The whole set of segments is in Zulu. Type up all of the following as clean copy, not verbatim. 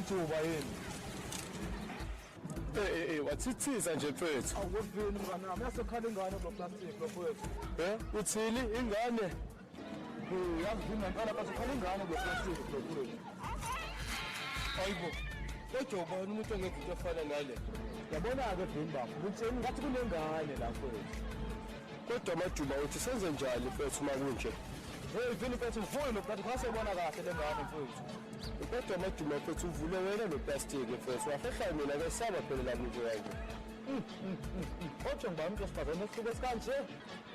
Majuba yini? Wathithiza nje mfethu. Awuvini mngani wami, yasekhala ingane lo plastic lo mfethu. Uthini ingane? Yazi ngempela bathi khala ingane lo plastic lo mfethu. Hayibo. Kodwa ubona umuntu ongekho into efana nale. Yabona-ke Vimba, ngitsheni ngathi kunengane la mfethu. Kodwa Majuba uthi senze njani mfethu uma kunje? Vini mfethu mfuyo lo plastic ngasebona kahle le ngane mfethu. Kodwa Majuba mfethu uvule wena lo plastic mfethu. Wahehla mina ke saba phela la muntu yakhe. Kodwa ngibani umuntu osifazane esihluke esikanje?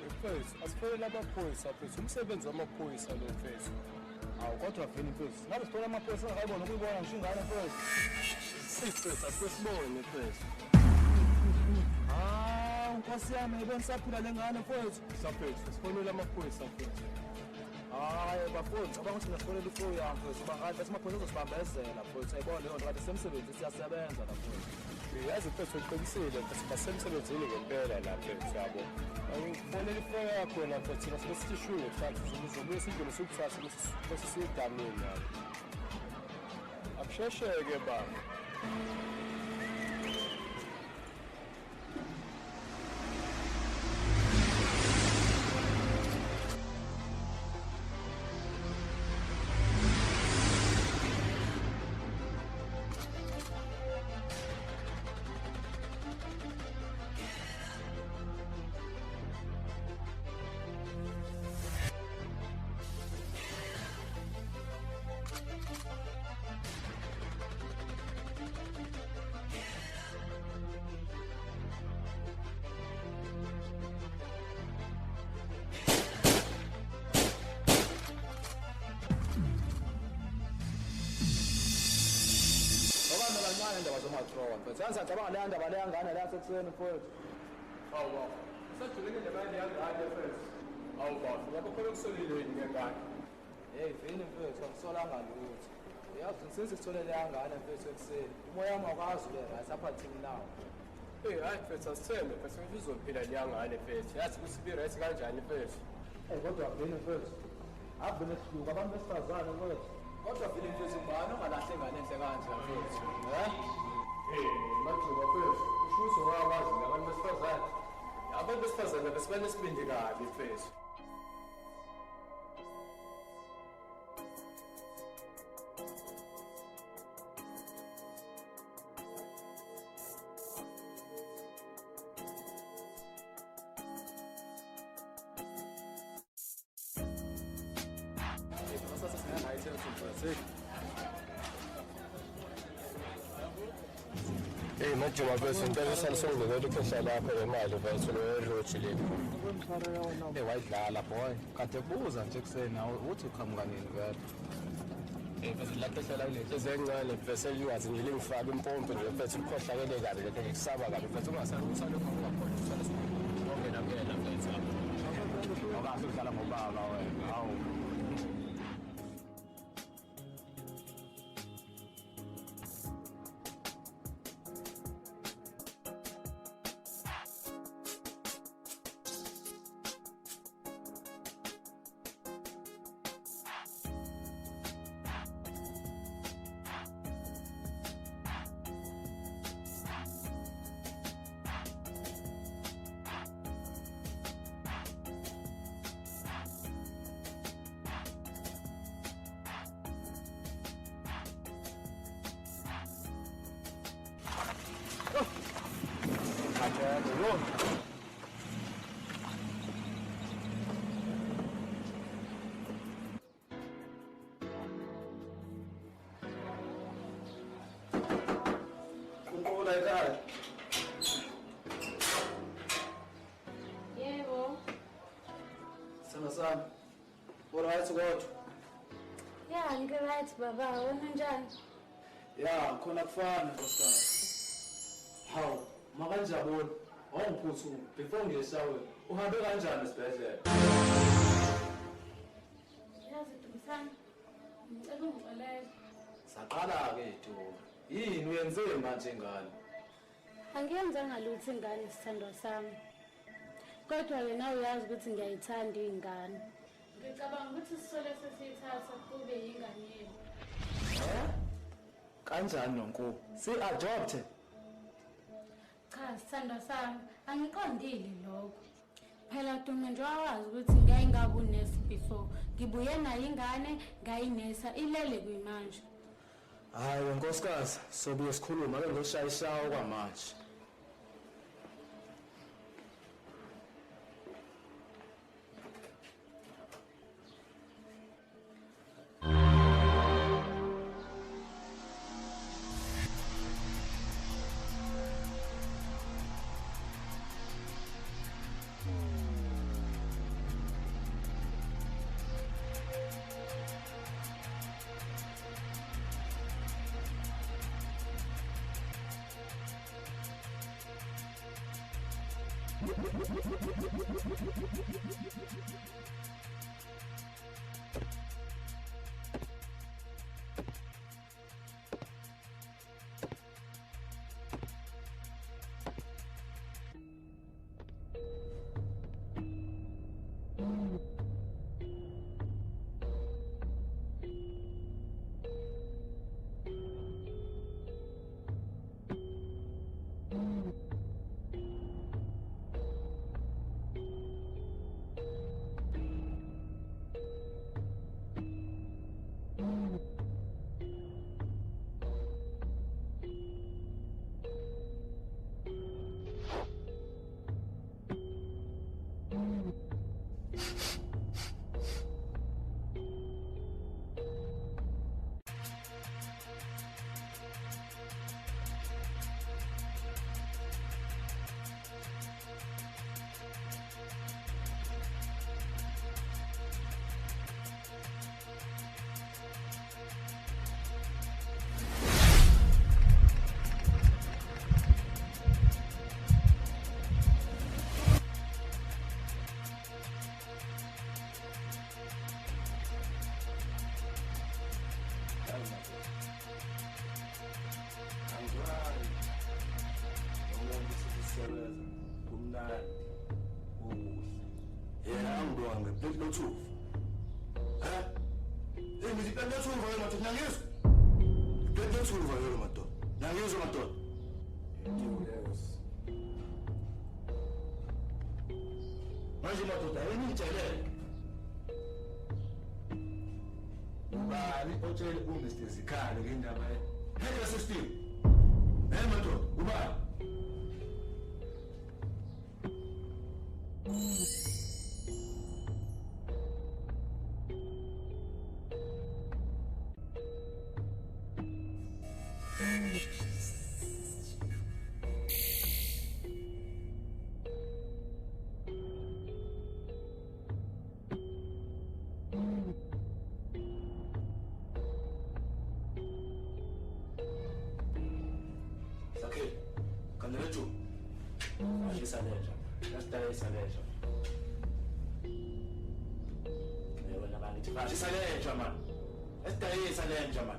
Mfethu, asifonele amaphoyisa mfethu. Umsebenzi wamaphoyisa lo mfethu. Awu kodwa Vini mfethu, ngabe sithola amaphoyisa angayibona ukuyibona ngisho ingane mfethu. Mfethu, asesibone mfethu. Nkosi yami yibona saphila le ngane mfethu. Mfethu, sifonele amaphoyisa mfethu. Hayi bafowethu, cabanga ukuthi ngiyafonela ifoni yami mfethu. Bangathi bese amaphoyisa azosibambezela mfethu. Ayibona leyo nto kade semsebenzi siyasebenza la mfethu. Yazi mfethu uqinisile mfethu basemsebenzini ngempela la mfethu yabo. Angifonela ifoni yakho la mfethu thina sibe sishuye mfethu uzobuye sidlule sokuthatha bese siyedamini yabo. Akushesheke baba. Kancane indaba zomatrona mfethu. Yazi ngicabanga le ndaba le yangane la sekuseni mfethu. Hawu. Sajuleke indaba yangane mfethu. Hawu bafo, lapho khona kusolile yini ngengane? Hey Vini mfethu, angisolanga lutho. Yazi ngisenze sithole le yangane mfethu ekuseni. Umoya wami awukwazi ule right aphathini nawo. Hayi mfethu asithembe mfethu ukuthi uzophila le yangane mfethu. Yazi ukuthi ibe right kanjani mfethu. Kodwa Vini mfethu. Avele sihluka abantu besifazane mfethu. Kodwa Vini mfethu ngubani ongalahle ingane enhle kanje mfethu? Majuba mfethu, ushuzo wabazi nabantu besifazane. Abantu besifazane besibane sibindi kabi mfethu. Hey Majuba mfethu, ngicela salisongezela ikhehla lakho lemali mfethu lo-roach leli. Wayidlala boy. Kade buza nje kuseni uthi uqhamuka nini vele. Mfethu la khehla la kunenhliziyo encane mfethu eliwazi nje lingifaka impompi nje mfethu ukhohlakele kabi lekhe ngikusaba kabi mfethu ungasalokho ungakhona usale ongena kuyena mfethu. Awukahle udlala ngobaba wena. Hawu. Kunkula ekhaya. Yebo. Sana. Alright kodwa. Ya, ngiright baba, wena njani? Ya, khona kufana nkosikazi. Hawu, makanjabona. Awungiphuthu before ngiyeshawe. Uhambe kanjani esibhedlela? Yazi Dumisani. Ngicela ungixolele. Saqala ke Duma. Yini uyenze manje ngani? Angiyenzanga lutho ingane sithandwa sami. Kodwa wena uyazi ukuthi ngiyayithanda ingane. Ngicabanga ukuthi sisole sesiyithatha kube yingane yethu. Kanjani nonku? Si-adopte? Cha, sithandwa sami, angiqondile lokho. Phela Dume nje wawazi ukuthi ngeke ngabe unesi before. Ngibuye nayo ingane, ngayinesa ilele kuyimanje. Hayi nkosikazi, sobuye sikhuluma ake ngoshaya ishawa kwamanje. Lothuva. Ngithi lothuva yena madoda ngiyizwa. Lothuva yena madoda. Ngiyizwa madoda. Manje madoda yini ngitshelele. Ubani otshele uMr Zikhale ngendaba head system. Madoda, ubani? Isaleja man. Esitayisa lenja man.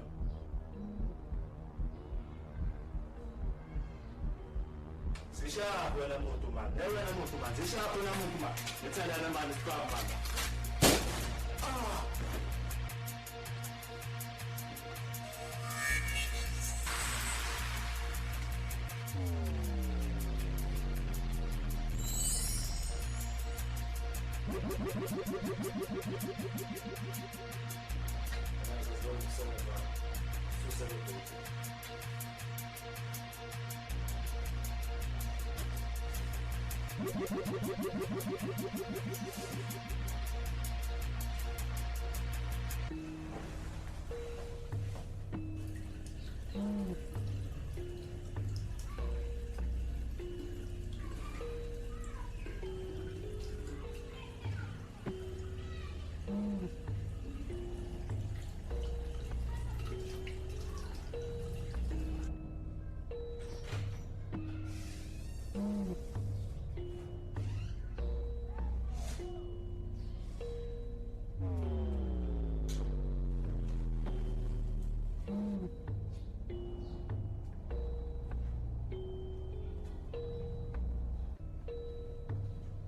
Sishapho wena muntu man. Wena muntu man. Sishapho wena muntu man. Ngithandana manje siqhamba manje.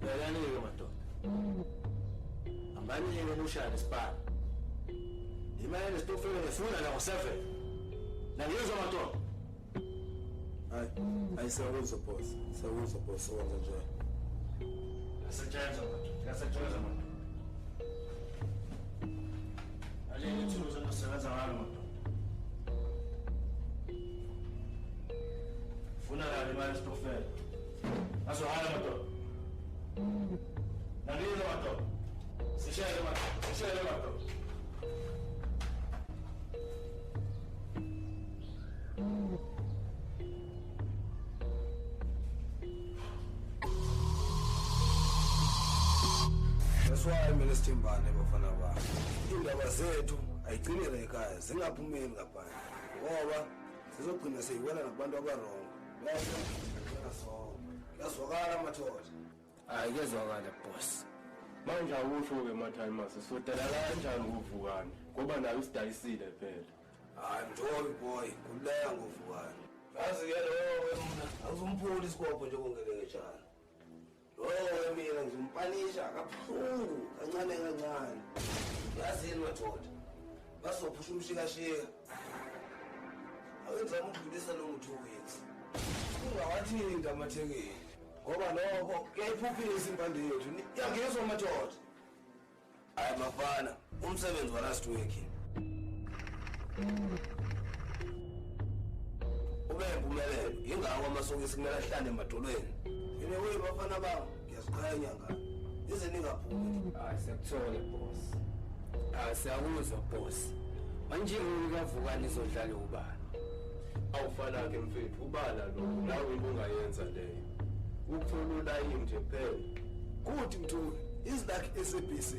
Yalanike madoda. Ambanike ushaya nesipani. Imali nesitofela ngefuna la ngo7. Nangiyezwa madoda. Hayi siyakuzwa boss. Siyakuzwa boss owenza njalo. Yasetshenzwa madoda. Yasetshenzwa madoda. Alini ithuluzi engisebenza ngalo madoda. Funa la imali esitofela. Azohala madoda. Nangiyezwa madoda. Sishele madoda. Sishele madoda. That's why mina sithembane bafana bami. Indaba zethu ayigcinele ekhaya zingaphumeli ngaphandle. Ngoba sizogcina seyiwela nabantu abarong. Yazwakala mathola. Hayi kezwakala boss. Manje awusho ke mathayima sisodala kanjani ukuvukana ngoba nayo isidayisile phela. Hayi mntobi boy, kuleya ngovukana. Yazi ke lo mina angizumphuli isikopho nje kongeleke njalo. Lo mina ngizompanisha kabuhlungu kancane kancane. Yazini madoda. Basophusha umshikashika. Awenza ukudlulisa lo muntu wethu. Ungawathini ngamathekeni. Ngoba lokho kuyayiphuphisa impande yethu. Yangizwa madoda. Hayi mafana, umsebenzi wa last week. Ube impumelelo, ingakho amasokisi kumele ahlale emadolweni. Yini we bafana bami, ngiyaziqhenya ngani. Ize ningaphumi. Hayi sekuthole boss. Hayi siyakuzwa boss. Manje ukavukana izodlala ubani. Awufana ke mfethu ubala lo nawe into ongayenza leyo. Ukuthola ulayini nje phela. Kuthi mthuli, is like SABC.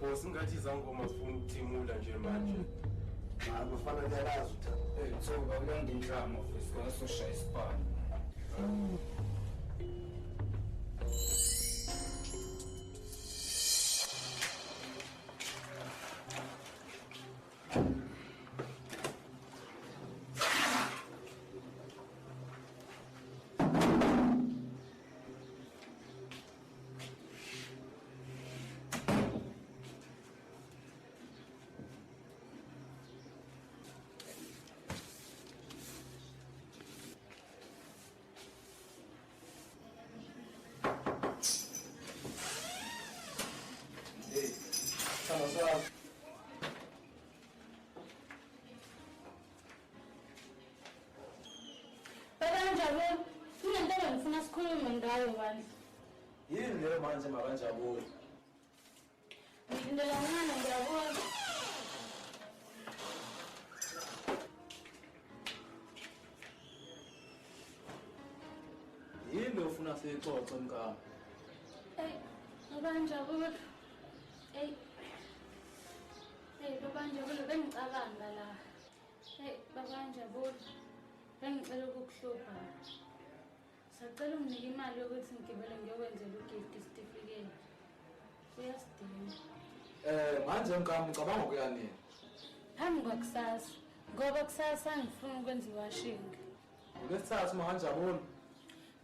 Boss ngathi izangoma sifuna ukuthimula nje manje. Abafana ngiyalazi uthando. So bakulanda inhlama office kwasoshaya isipani. Njalo, kunento ngifuna sikhulume ngayo bandla. Yini leyo manje makanjabule? Ngilindela umncane ngiyabona. Yini ufuna siyixoxe mkama? Babanjabule. Babanjabule bengicabanga la. Babanjabule. Bengicela ukukuhlupha. Sacela unginike imali yokuthi ngigibele ngiyokwenzela ugift certificate. Uyasidinga. Manje mkama ucabanga ukuya nini? Phambi kwakusasa. Ngoba kusasa ngifuna ukwenza iwashing. Ngesithathu makanjabule.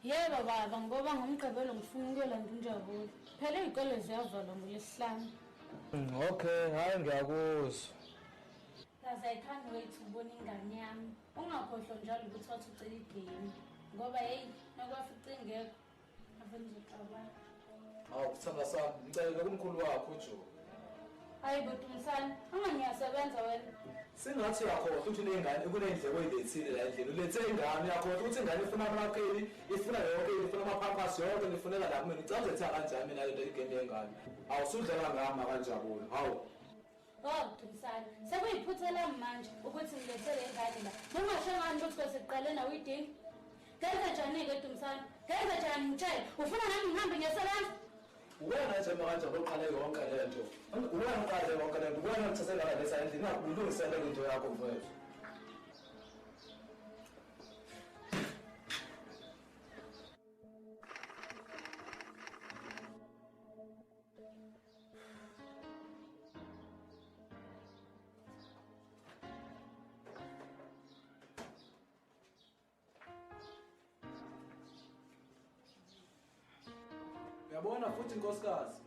Yebo baba, ngoba ngomgqibelo ngifuna ukuyolanda uNjabulo. Phela izikole ziyavalwa ngoLwesihlanu. Okay, hayi ngiyakuzwa. Kaze I can't wait ukubona ingane yami. Ungakhohlwa njalo ukuthi wathi ucela igame. Ngoba hey, nakwafica ingekho. Avenza uxabana. Hawu sithanda sami, ngicela kumkhulu wakho uJo. Hayi Butumsana, angangiyasebenza wena. Singathi uyakhohlwa ukuthi unengane kunendleko oyilethile la endlini. Ulethe ingane yakhohlwa ukuthi ingane ifuna amakheli, ifuna yonke, ifuna amapampers yonke, nifunela la kumina. Ngicela uzethe kanjani mina lento igame yengane. Awusudlela ngama kanjabule. Hawu. Butumsana, sekuyiphuthela manje ukuthi ngilethele ingane la. Noma shangani ukuthi kwesiqale nawe uyidinga. Kenza njani ke Butumsana? Kenza njani ngitshela? Ufuna nami ngihambe ngiyasebenza? Wena nje manje uqale yonke lento. Wena uqale yonke lento. Wena uthathela la lesa endlini. Nakulungisela into yakho mfowethu. Uyabona futhi inkosikazi.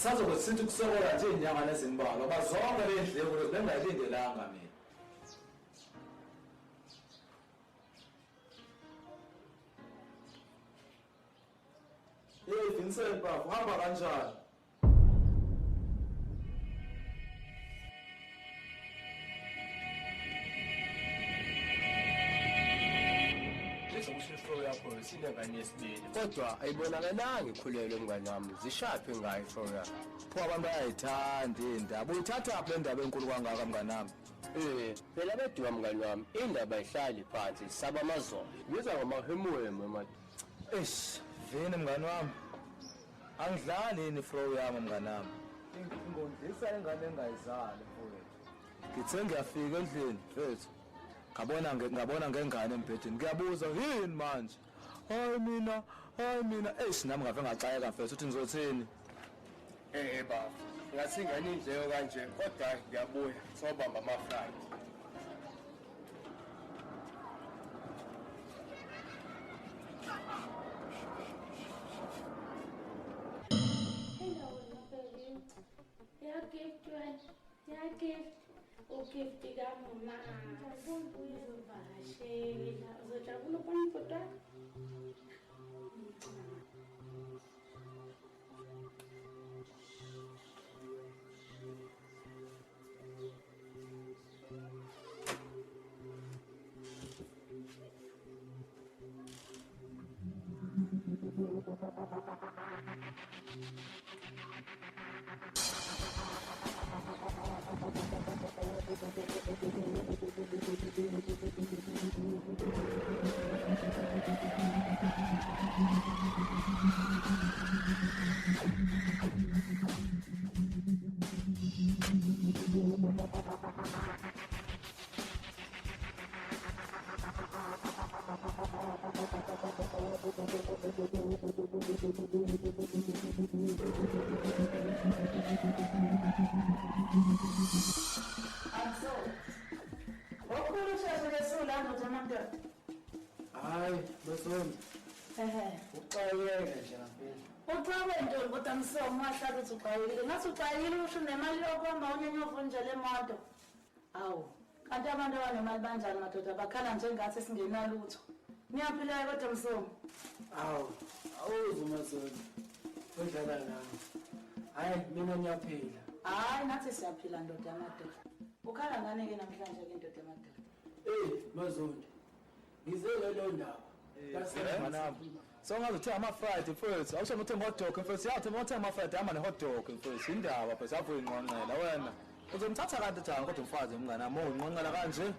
Sazokuthi sithi ukusokola nje inyanga nezimbalwa bazonke lendleko lezi bengayilindelanga mina. Hey Vincent bafo hamba kanjani? Isifo yakho sinengane yesibili kodwa ayibonakalanga ikhulelwe mngane wami zishaphe ngayo ifo yakho. Pho abantu bayayithanda indaba. Uyithatha phi le ndaba enkulu kangaka mngane wami? Phela beduka mngane wami indaba ayihlali phansi isaba amazolo. Biza ngamahemuhemu manje. Vini mngane wami. Angidlali yini ifro yami mngane wami. Ngingondlisa ingane engayizali mfowethu. Ngithe ngiyafika endlini mfethu. Ngabona ngengane embhedeni. Ngiyabuza yini manje? Hayi mina. Nami ngave ngaxayeka mfethu uthi nizothini? Baba. Ngathi ingane indleko kanje kodwa ngiyabuya sobamba ama-flight. Ugift kamama uzovakashela uzojabula ukwanibhodwa Hayi, besoni. Uxayeke nje ngampela. Uxawe ntoni kodwa msomo wahlala uthi uxayekile. Ngathi uxayekile usho nemali yokuhamba unyenyovu nje le moto. Awu, kanti abantu abanemali banjani madoda bakhala njengathi singenalutho. Niyaphila kodwa msomo. Awuzi uMazolo. Udlala nami. Hayi mina ngiyaphila. Hayi nathi siyaphila ndoda madoda. Ukhala ngane ke namhlanje ke ndoda madoda. Mazondi. Ngizele lo ndaba. Manami. So ngathi uthenga ama-fried mfethu. Awusho uthenga hot dog mfethu. Yathi uma uthenga ama-fried hamba ne-hot dog mfethu. Indaba phela savuya inqonqela wena. Uzomthatha kanti njani kodwa umfazi mngane wami unqonqela kanje?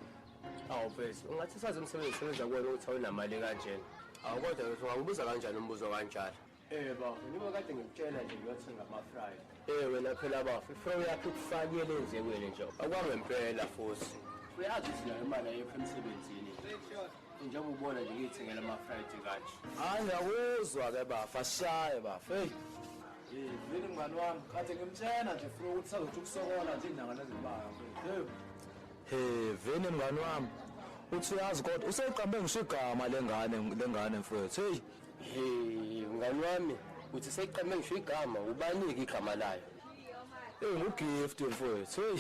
Awu mfethu ungathi sazi umsebenzi sebenza kuwena ukuthi awunamali kanjena. Awu kodwa ungangibuza kanjani umbuzo kanjalo? Bafo nima kade ngikutshela nje ngiyothenga ama-fried. Wena phela bafo ifro yakho ikufakele endlekweni nje akwangempela futhi. Uyazi sinayo imali ayikho emsebenzini. Njengoba ubona nje ngiyithengela ama-fried kanje. Hayi ngiyakuzwa-ke bafa ashaye bafa. Vini mngane wami kade ngimtshena nje fro ukuthi sazothi ukusokola nje inyanga nezimbalwa mfethu. Vini mngane wami. Uthi uyazi kodwa useyiqambe ngisho igama lengane mfethu. Mngani wami uthi seyiqame ngisho igama ubanike igama layo. Ngugift mfethu.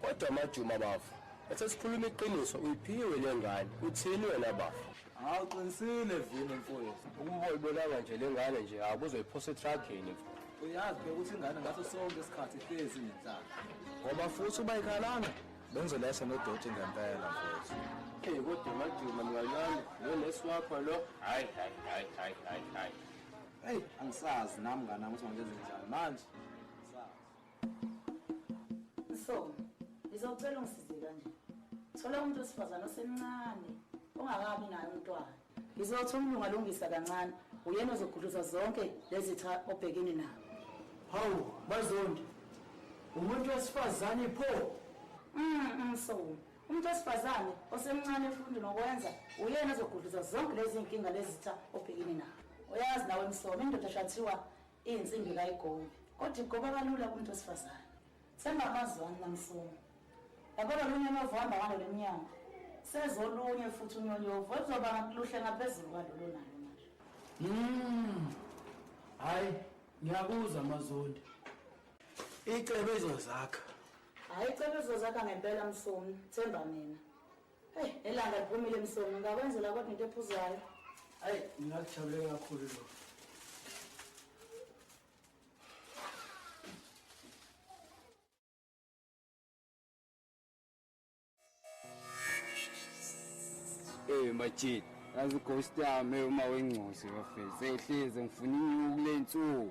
Kodwa amajuma bafo. Ethe sikhuluma iqiniso uyiphiwe le ngane. Uthini wena bafo? Awuqinisile Vini mfowethu. Ukubona nje le ngane nje akuzoyiphosa etrageni. Uyazi phela ukuthi ingane ngaso sonke isikhathi ihlezi nenhlaka. Ngoba futhi ubayikhalanga bengizoletha nodoti ngempela mfowethu. Kodwa amajuma mngani wami lo nesi wakho lo. Hayi. Angisazi nami ngane nami ukuthi manje njani manje. Msomo, ngizocela ungisize kanje. Thola umuntu wesifazana osemncane ongakabi naye umntwana. Ngizothi umlungu alungisa kancane uyena ozogudluza zonke lezi cha obhekene nazo. Hawu, Mazondi. Umuntu wesifazane pho. Msomo. Umuntu wesifazane osemncane futhi nokwenza uyena ozogudluza zonke lezi inkinga lezi cha obhekene nazo. Uyazi nawe Msomo indoda shathiwa insimbi kayigobe. Kodwa igoba kalula kumuntu wesifazane. Sengamazwana namsomo. Yabona lunye amavamba ngalo leminyango. Sezolunye futhi unyonyovu uzoba luhle ngaphezulu kwalo nalo manje. Hayi, Ngiyakuzwa Mazondi. Icebo zakho. Hayi icebo zakho ngempela Msomi, themba mina. Hey, elanga liphumile Msomi, ngakwenzela kodwa into ephuzayo. Hayi, ngiyakujabule kakhulu lo. Majid, yazi ghost yami uma wengcosi bafethu. Ehleze ngifuna inyuku lensuku.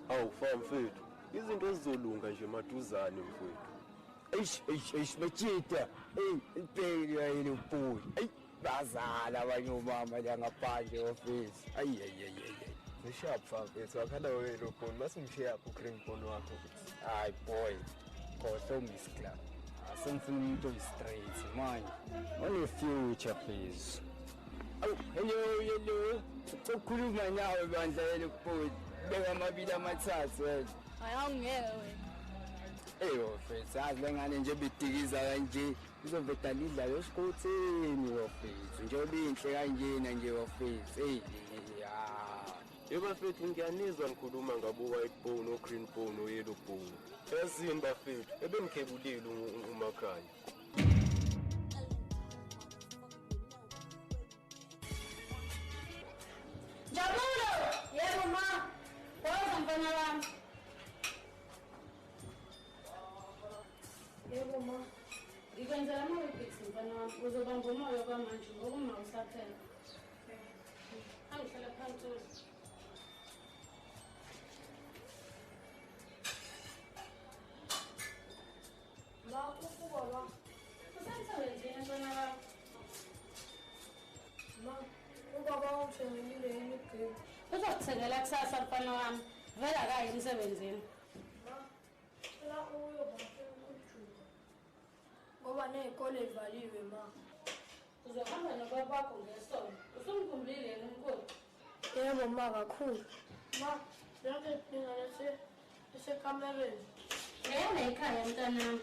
Awu mfethu, izinto ezizolunga nje maduzane mfethu. Eish Majida. Impeli yayile ubuyi. Bazala abanye omama la ngaphandle bafethu. Ayi. Ngishapha mfethu, akhanda wena phone, mase ngishiya ku green phone wakho. Hayi boy. Khohle Miss Club. Asengifuna umuntu oyi-straight manje. On future please. Awu hello. Ukukhuluma nawe bandla yele boy. Beka amabili amathathu wena. Ayangeke wena. Wafethu, yazi lengane nje bidikiza kanje. Izoveta lidlala esikhotheni wafethu. Njengoba inhle kanjena nje wafethu. Bafethu ngiyanizwa nikhuluma ngabo white bone o green bone o yellow bone. Yazini bafethu, ebengikhebulile umakhaya. Jabulo! Yebo ma. Woza mfana wami. Yebo ma. Ngikwenzela ama-weekends mfana wami. Uzobamba umoya kwamanje ngoba uma usaphela. Angihlala phansi. Ma, ubaba. Usemsebenzini mfana wami. Ma, ubaba ungithengile yini igame? Uzokuthengela kusasa mfana wami. Vele akayi emsebenzini. La uyoba sekujuka ngoba ney'kole zivaliwe ma. Uzohamba nokwakho ngesonto. Usungikhumbulile yena umkhulu? Yebo ma kakhulu. Ma, lonke idinga lisekamereni. Ngeyona ekhaya mntanami.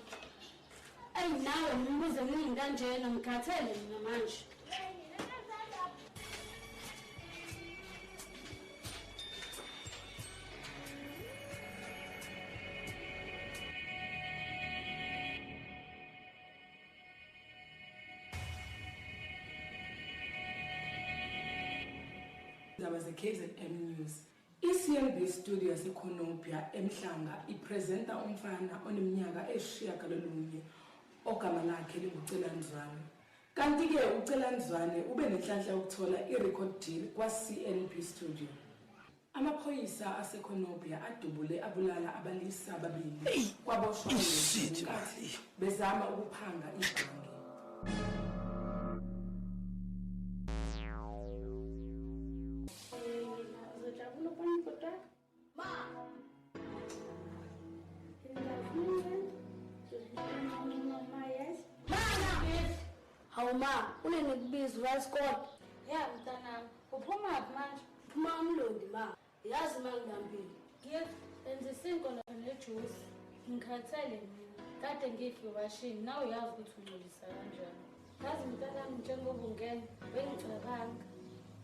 Ayi nawe mbuze mningi kanjena ngikhathele mina manje. Indaba ze-KZN News. I-CLB studio yaseKhonopia eMhlanga ipresenta umfana oneminyaka eyisishiyagalolunye ogama lakhe linguCelanzwane. Kanti-ke uCelanzwane ube nenhlanhla yokuthola i-record deal kwa-CNB studio. Amaphoyisa aseKhonopia adubule abulala abalisa ababili kwaboshwa ngenkathi bezama ukuphanga ibhange. Hawu ma, unenikubiza uyasikole? Ya mntanami, uphumaphi manje? Phuma umlondi ma, yazi ma ngingambili. Gift, enza isinkolo nejuice. Ngikhathele mina. Kade ngidla ubashini, nawe uyazi ukuthi ungcolisa kanjani. Yazi mntanami njengoba ungena, bengicabanga.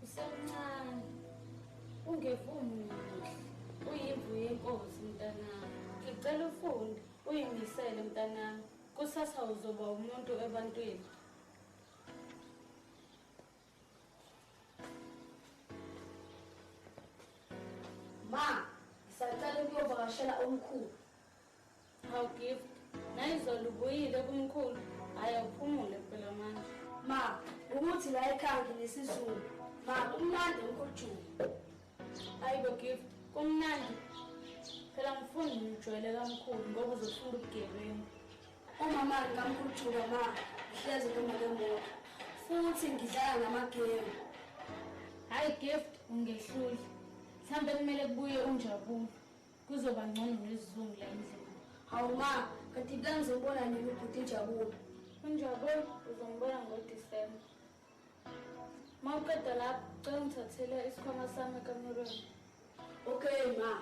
Usemncane. Ungevumi kuhle. Uyimvu yenkosi mntanami. Ngicela ufunde, uyimisele mntanami. Kusasa uzoba umuntu ebantwini. Ma, ngisacela ukuyovakashela omkhulu. Hawu Gift, nayizolo ubuyile kumkhulu. Hhayi uphumule phela manje. Ma, ukuthi la ekhaya nginesizulu. Ma, kumnandi omkhulu Juba. Hayibo Gift, kumnandi. Phela ngifuni ngijwayele kamkhulu ngoba uzofunda ubugebengu. Uma ma ngikamkhulu Juba ma, ngihlezi ngemoto. Futhi ngidlala ngamagemu. Hayi Gift, ungehluli. Mhlambe kumele kubuye unjabule. Kuzoba ngcono nesizungu la endlini. Hawu ma, kanti la ngizobona nini ubhuti Jabule? Unjabule uzombona ngoDisemba. Ma uqeda lapho, cela ngithathele isikhwama sami ekamerweni. Okay ma.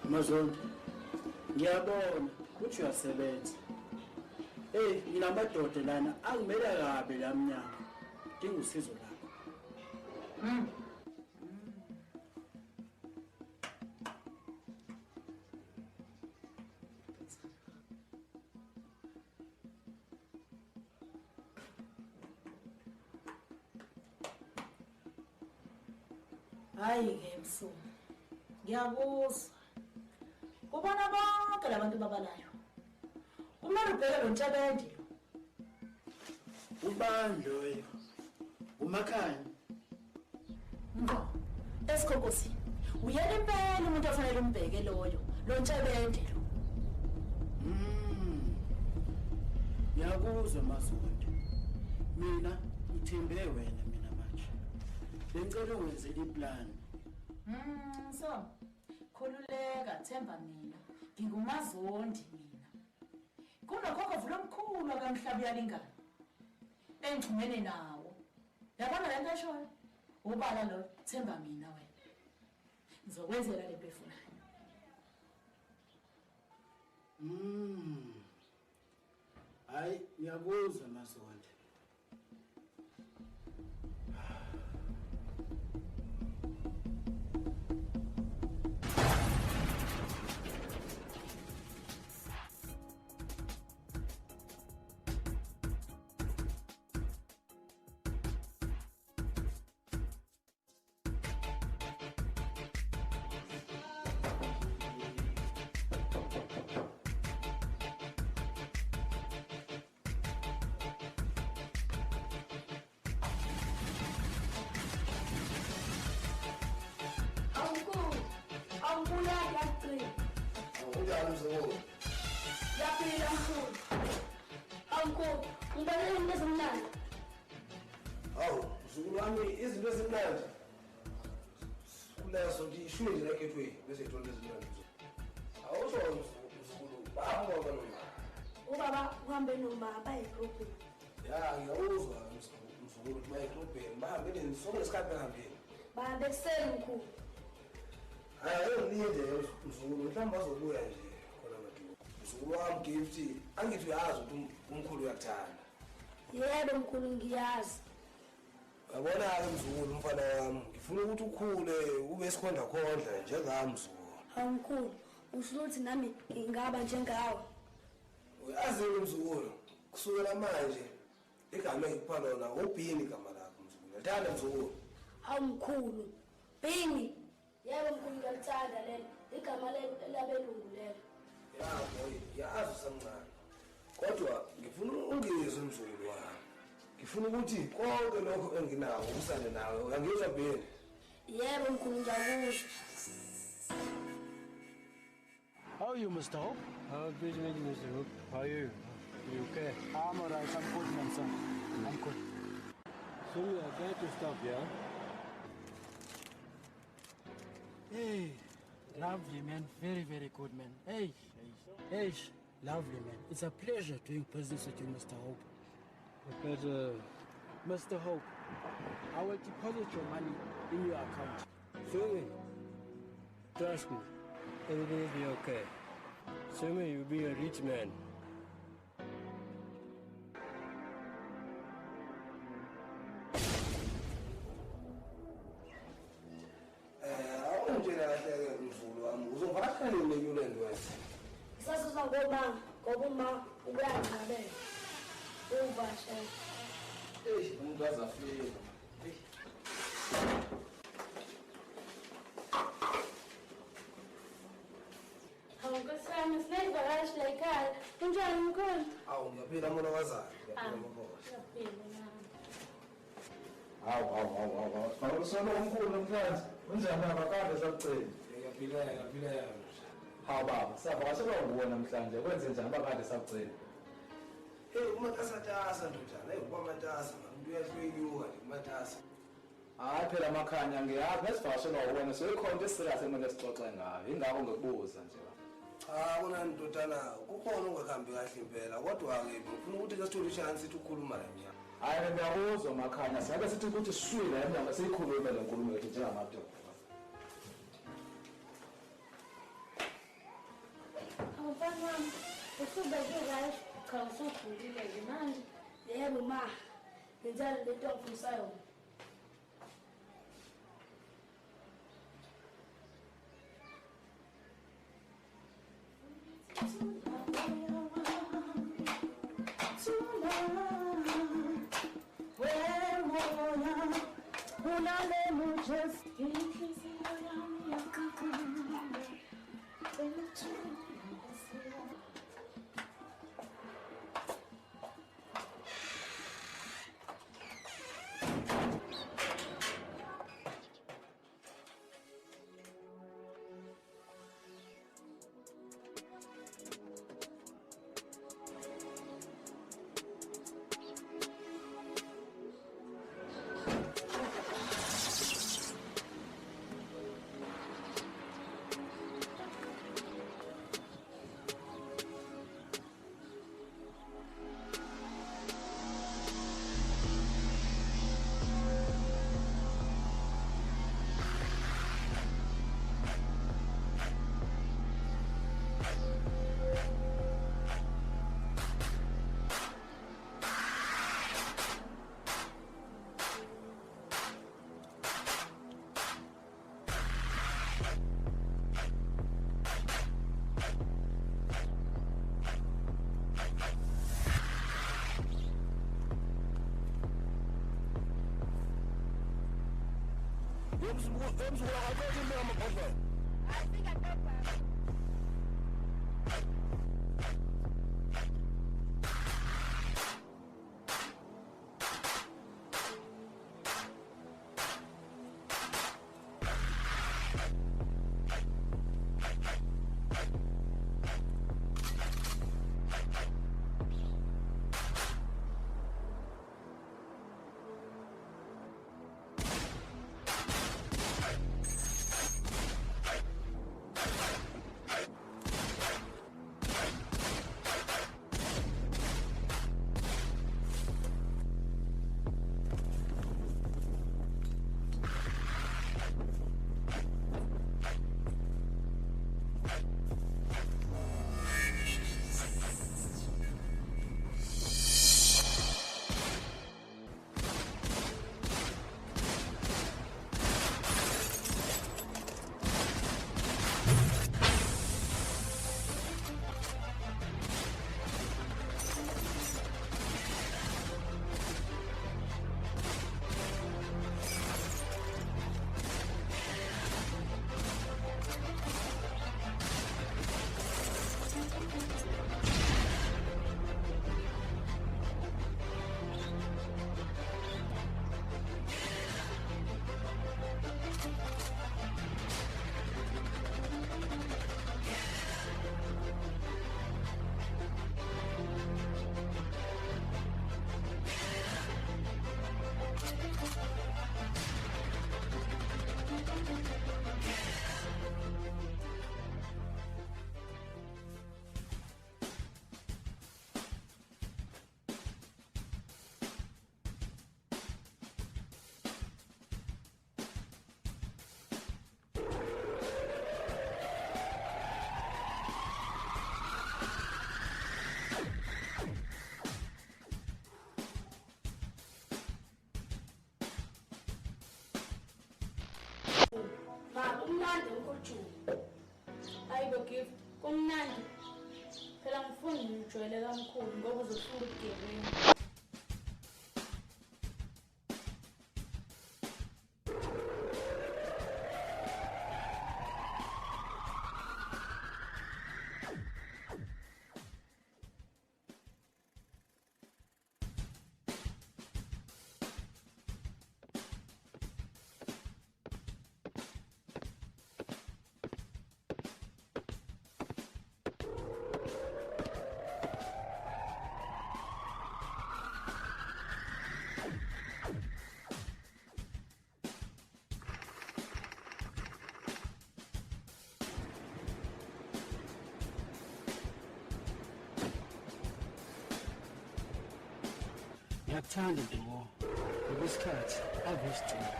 Mazonke, ngiyabona ukuthi uyasebenza. Nginamadoda lana angimele kabi la mnyaka. Dinga usizo lakho. Hayi-ke Msuku, ngiyakuzwa. Kubona bonke labantu babalayo. Kumele ubheke lo Ntshebendi lo. Ubani loyo? Umakhanya. Esikhonkosini. Uyena impela umuntu ofanele umbheke loyo, lo Ntshebendi lo. Ngiyakuzwa Mazonke. Mina ngithembe wena mina manje. Bengicela ungenzele iplan. So. Khululeka themba mina. Ngingumazondi mina. Kunokhokho vula omkhulu akamhlabi yalingana. Engixhumene nawo. Yabona lento eshoyo? Ubala lo themba mina wena. Ngizokwenzela le nto efunayo. Hayi, ngiyakuzwa Mazonke. Unjani mzukulu? Yaphila mkhulu. Awunkulu, ngibonele into ezimnandi. Hawu, mzukulu wami izinto ezimnandi. Kuleso ndishuye nje ekhethweni bese ithole ezimnandi. Awusho mzukulu, baba noma. Ubaba uhambe nomama egrupini. Ya, ngiyawuzwa mzukulu ukuthi bayegrupini, bahambe nesonke lesikhathi behambile. Bahambe kuseni mkhulu. Ngilinde mzukulu mhlawumbe bazobuya nje khona maduku. Mzukulu wami gift angithi uyazi ukuthi umkhulu uyakuthanda. Yebo mkhulu ngiyazi. Yabona-ke mzukulu mfana wami ngifuna ukuthi ukhule ube sikhonda khondla njengami mzukulu. Hawu mkhulu, usho ukuthi nami ngingaba njengawe. Uyazi-ke mzukulu kusukela manje igama engikupha lona uBhini igama lakho mzukulu. Ngithanda mzukulu. Hawu mkhulu, Bhini. Yebo mkhulu ngiyalithanda lelo. Igama labelungu lelo. Ya boy, yazi usamncane. Kodwa ngifuna ungizwe mzukulu wami. Ngifuna ukuthi konke lokho enginawo usane nawe. Uyangizwa Bhini? Yebo mkhulu ngiyakuzwa. How are you, Mr. Hope? Good evening, Mr. Hope. How are you? You okay? I'm alright. I'm good, man, son. I'm good. So we are glad to stop, yeah? Hey, lovely, man. Very, very good, man. Hey, lovely, man. It's a pleasure doing business with you, Mr. Hope. But, Mr. Hope, I will deposit your money in your account. Sumi, trust me, everything will be okay. Sumi, you'll be a rich man. Sasuza ngoba uma ukuyangcabela. Uvashe. Umuntu azafika. Hawu nkosami sinezivakashi la ekhaya. Kunjani mkhulu? Awu ngiyaphila mona wazana. Ngiyaphila mkhosi. Ngiyaphila nami. Hawu. Awusona umkhulu namhlanje. Unjani abakade sakucela? Ngiyaphila. Hawu baba, savakashelwa nguwe namhlanje. Kwenze njani abakade sakucela? Hey, umatasatasa ndodana. Hey, ubamatasa into uyahlunyuka nje kumathasa. Hayi phela Makhanya ngiyazi nesivashela wona seyikhona into esirious ekumele sixoxe ngayo. Ingakho ngikubuza nje. Cha kunani ntotana kukhona ongakhambi kahle impela kodwa-ke ngifuna ukuthi ke sithole chance sithi ukhuluma la mnyaka. Hayi ngiyakuzwa Makhanya singabe sithi ukuthi sishwile la mnyaka siyikhulume le nkulumo yethu njengamadoda. Awufana wami, usubeke kahle, cha usukhulile-ke manje. Yebo ma, ngenzani le nto ngifisa yona. Kumnandi unkulujuku. Hayibo gift, kumnandi. Phela ngifuni ngijwayele kamkhulu ngoba uzofunda ubugebengu. Ngiyakuthanda Ntobo. Ngokusikhathi ave isidingo.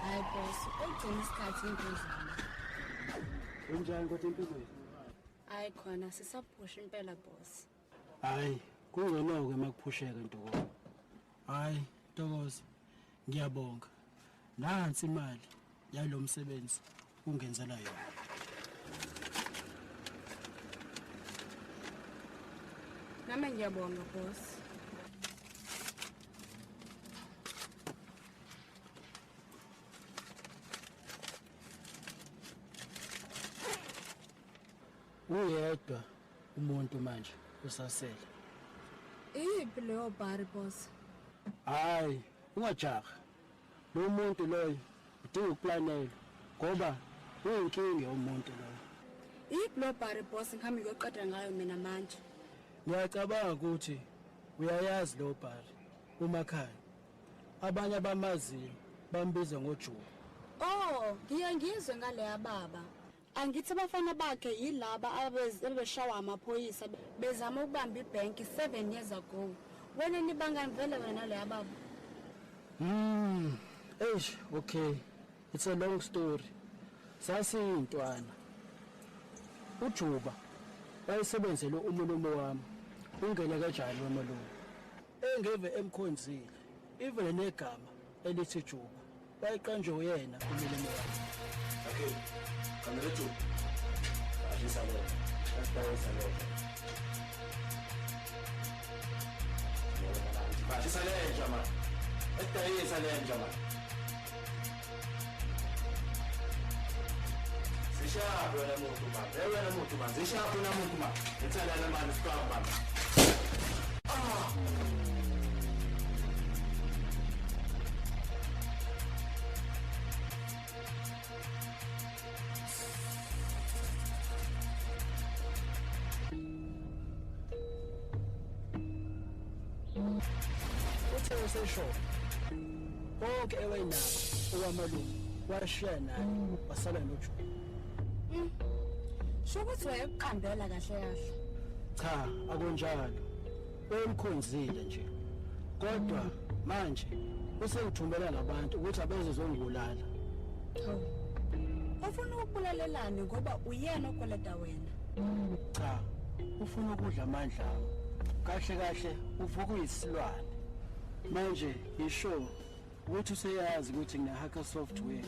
Hayi boss, ugcina isikhathi impuzana. Unjani kodwa empilweni? Hayi khona sisaphusha impela boss. Hayi, kungenoko emakuphusheka Ntobo. Hayi, Ntokozo. Ngiyabonga. Nansi imali yalo msebenzi ungenzela yona. Nami ngiyabonga boss. Uyedwa umuntu manje usasele. Iphi leyo bar boss? Hayi, ungajaha. Lo muntu loyo udinga ukuplanela ngoba uyinkinga umuntu loyo. Iphi leyo bar boss ngihamba ngiyoqeda ngayo mina manje? Ngiyacabanga ukuthi uyayazi lo bhari umakhaya. Abanye abamaziyo bambiza ngoJuba. Oh, ngiyangizwe ngale baba. Angithi abafana bakhe yilaba ababeshawa amaphoyisa bezama ukubamba ibank 7 years ago. Wena nibangani vele wena le baba? Okay. It's a long story. Sasiyintwana. uJuba wayesebenzele umulumo wami. Ungene kanjani wamalume? Engeve emkhonzile. Even negama elithi Juba. Wayiqanjwe uyena umulumo wami. Okay. Kamera Juba. Ajisa lo. Ajisa lo. Ajisa le jama. Ajisa le jama. Zishapho wena muntu manje. Wena muntu manje. Zishapho na muntu manje. Ethanda la manje stop manje. Uthe usesho bonke ewenabo owamalume washiya naye wasala noJuba. Sho ukuthi wayeqambela kahle kahle. Cha, akunjalo. Wemkhonzile nje. Kodwa manje usengithumela labantu ukuthi abezozongibulala. Ufuna ukubulalelani ngoba uyena okoleta wena? Cha, ufuna ukudla amandla ami. Kahle kahle uvuka uyisilwane. Manje isho ukuthi useyazi ukuthi ngina-hacker software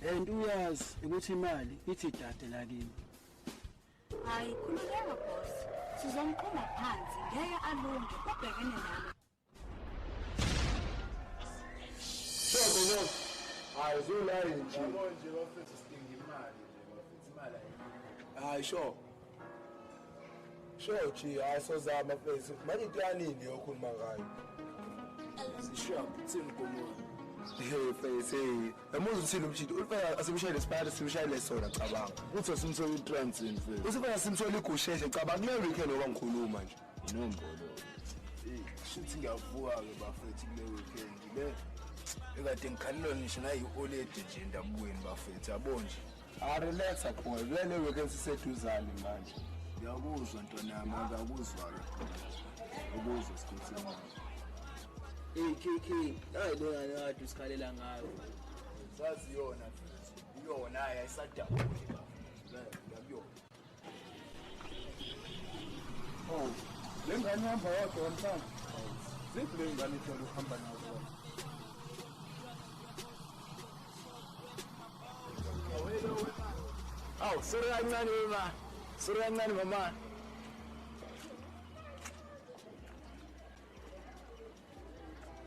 and uyazi ukuthi imali ithi dade lakini. Hayi khululeka boss. Sizomqhuma phansi ngeke alunge ubhekene nalo. Sho, hayi zulayi nje. Manje bafethu sidinga imali nje bafethu imali ayikho. Hayi sho. Sho chi asozama mfethu. Manje intwanini yokhuluma ngayo. Sishaphi thini komoya? Hey face hey. Yamuza uthini umshito. Ufika asimshayele siphathe simshayele sona cabanga. Uthi simthola itransit mfethu. Usifika simthola igusheshe cabanga kule weekend oba ngikhuluma nje. Inombolo. Shithi ngiyavuka ke bafethu kule weekend le. Ekade ngikhalelwa ngisho nayi-holiday nje endabukweni bafethu yabo nje. Relax akho. Vele weekend siseduzane manje. Ngiyakuzwa ntonami ngakuzwa-ke. Ukuzwa sikhuthi manje. KK, hayi le ngane kade usikhalela ngayo. Sazi yona mfethu. Iyona ayisadabule bafethu. Ngiyabona. Oh, le ngane ihamba yodwa mfana. Ziphi le ngane ithole ukuhamba nazo? Aw, sura kancane mama. Sura kancane mama.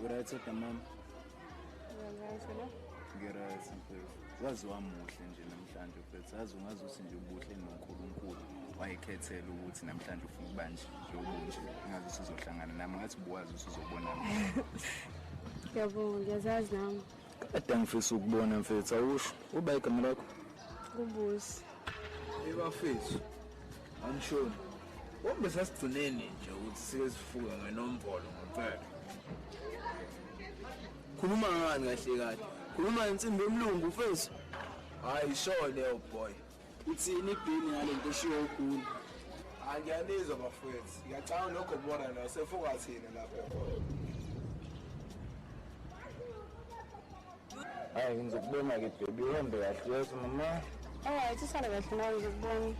Uright at the mom. Ngiright mfethu. Wazi wamuhle nje namhlanje mfethu. Yazi ungazuthi nje ubuhle noNkulunkulu wayekhethela ukuthi namhlanje ufuna ukuba nje ubunje. Ngazuthi uzohlangana nami ngathi buwazi usuzobona nami. Ngiyabonga, ngiyazazi nami. Kade ngifisa ukubona mfethu awusho. Uba igama lakho? Kubusi. Bafethu. Angishoni. Wombe sasigcineni nje ukuthi sike sifuka ngenombolo ngempela. Khuluma ngani kahle kahle? Khuluma insimbi emlungu mfethu. Hayi sho leyo boy. Uthini ibhini ngalento eshiwo ukhulu? Angiyalizwa bafethu. Ngiyacanga lokho bona la sefuka thina lapha. Hayi ngizokubona ke baby uhambe kahle yes mama. Alright, isale kahle nawe ngizokubona.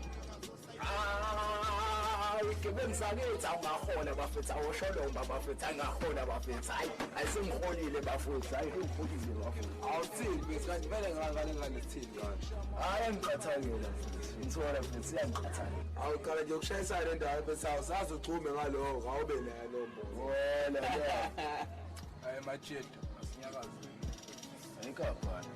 Ngeke ngisakethi awungakhona bafethu awusholomba bafethu angahona bafethu hayi ayisengiholile bafethu hayi ngifukile bafethu awuthini bese kanti vele ngale thini kanti hayi ngicathalela ngithola bese siyangiqathana awuqala nje ukushayisana le ndawo bese awusazi uchume ngaloko awube nayo nombo wena hayi macheta asinyakazi ayikafana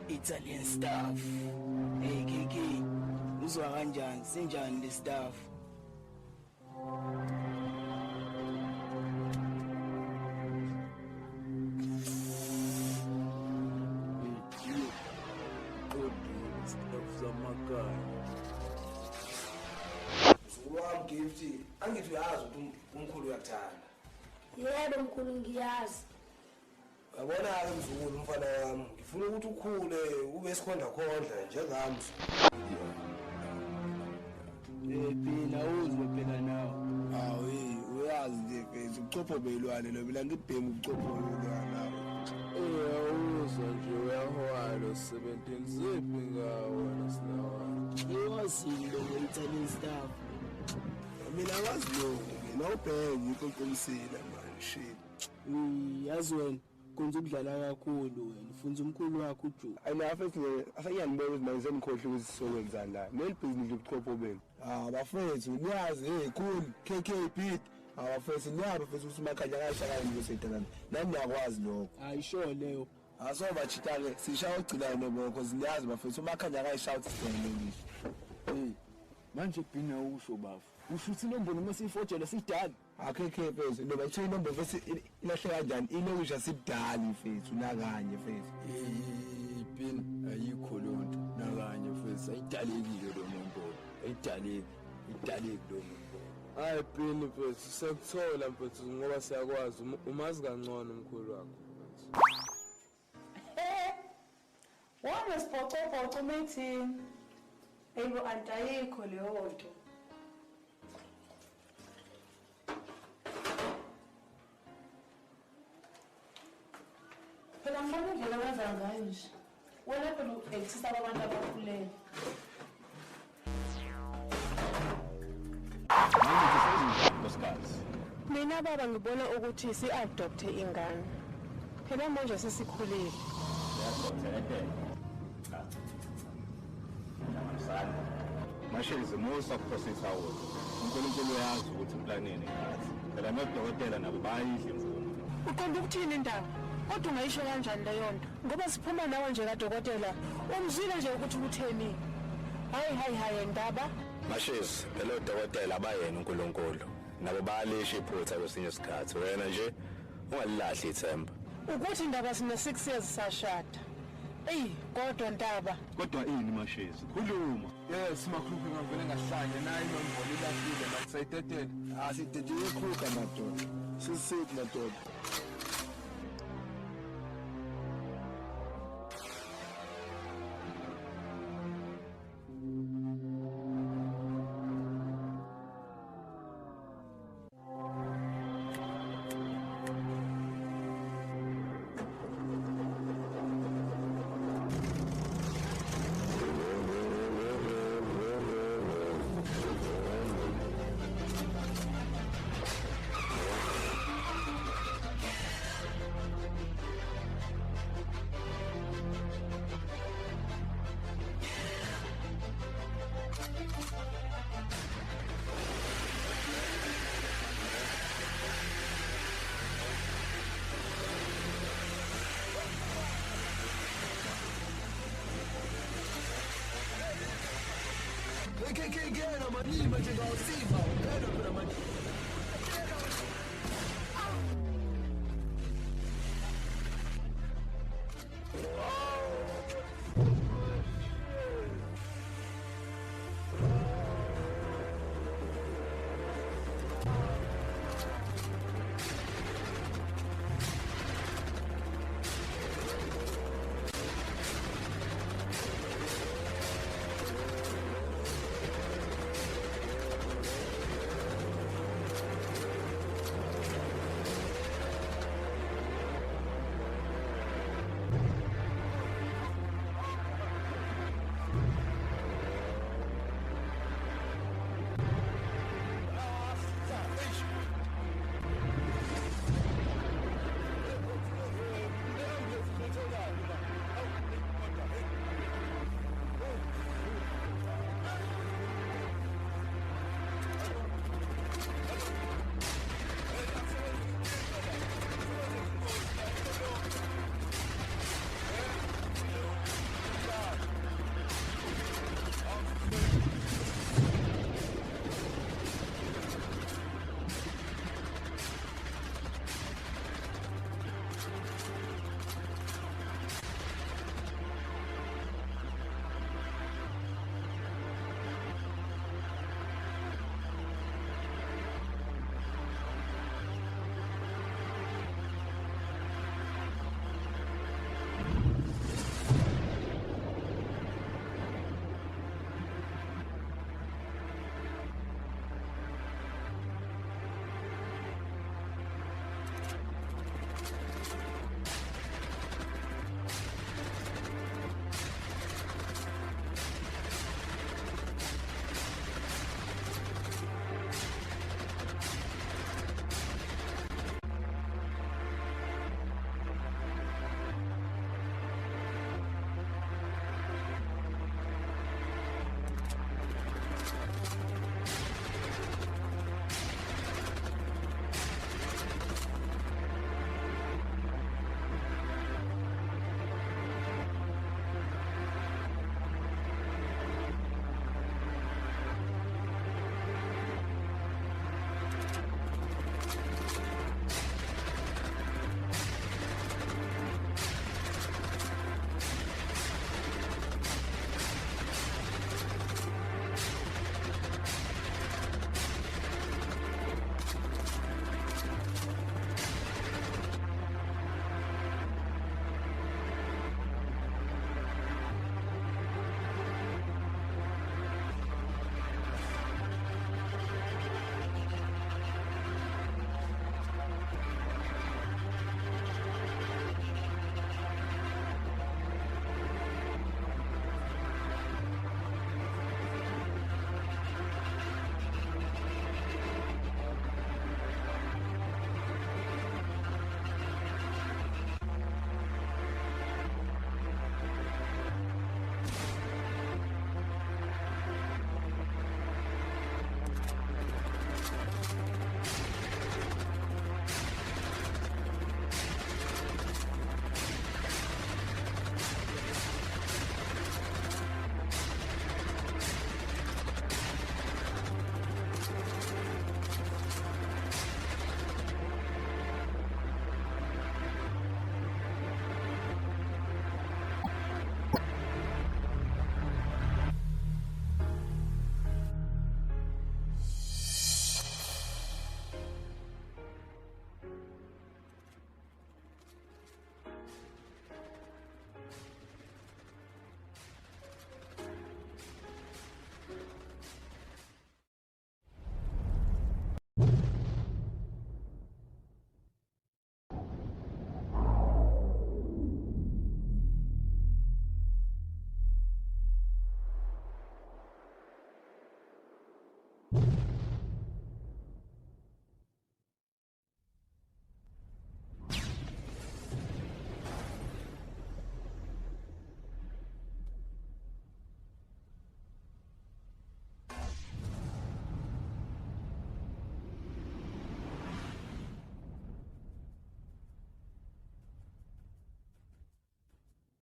Italian stuff. Hey KK, uzwa kanjani? Sinjani le stuff? Wam gift angithi uyazi ukuthi umkhulu uyakuthanda. Yebo mkhulu ngiyazi. Yabona ke mzukulu umfana wami ngifuna ukuthi ukhule ube sikhonda khondla njengami. Phela uzwe phela nawe. Hayi uyazi nje phela ucopho belwane lo mina ngibhema ucopho belwane. Uyawuzwa nje uyahola 17 ziphi ngawo wena sinawa. Yewasile nge-Italian stuff. Mina ngazi lokho ngiyobheka iqoqomisela manje shit. Yazi wena konza ukudlala kakhulu wena ufunza umkhulu wakho uJu. Ayinafe nje asayanibona ukuthi manje senikhohle ukuthi sizokwenzani la. Neli business lokuchopha ubeni. Bafethu niyazi cool KKP. Bafethu niyazi bafethu ukuthi makhanya kashaka university nami. Nami ngiyakwazi lokho. Ayisho leyo. Asoba chita ke sishaya ugcina nobo because niyazi bafethu makhanya kayishout sidenile. Manje phina usho bafu. Usho ukuthi inombolo mesifojela sidala. Akekhe mfethu noma kuthi inombolo bese ilahle kanjani ilokusha sidala mfethu nakanye mfethu. Ipin ayikho lonto nakanye mfethu ayidalekile lo nombolo. Ayidaleki lo nombolo. Hayi pin mfethu sekuthola mfethu ngoba siyakwazi umazi kangcono umkhulu wakho. Wona sibhoco meeting. Ebo antayikho leyo nto. Phela ngibona indlela wenza ngayo nje. Wena phela uexisa abantu abakhulele. Mina baba ngibona ukuthi si-adopte ingane. Phela manje sesikhulile. Mashe izimusa kuprocess awo. uNkulunkulu uyazi ukuthi emplaneni kahle. Phela nodokotela nabo bayidla imvumo. Uqonda ukuthini indaba? Kodwa ungayisho kanjani leyo nto? Ngoba siphuma nawe nje kadokotela. Umzwile nje ukuthi utheni. Hayi ndaba. Mashezi, phela udokotela abayena uNkulunkulu. Nabo bayalisha iphutha kwesinye isikhathi. Wena nje ungalilahli ithemba. Ukuthi indaba sine 6 years sashada. Kodwa ndaba. Kodwa ini Mashezi? Khuluma. Yes, makhuluphi ngavele ngahlanya nayo inombolo ilahlile makusayitetele. Asitetele ikhuka madoda. Sisithi madoda. KKK na manima nje ngawusiva uphela phela manje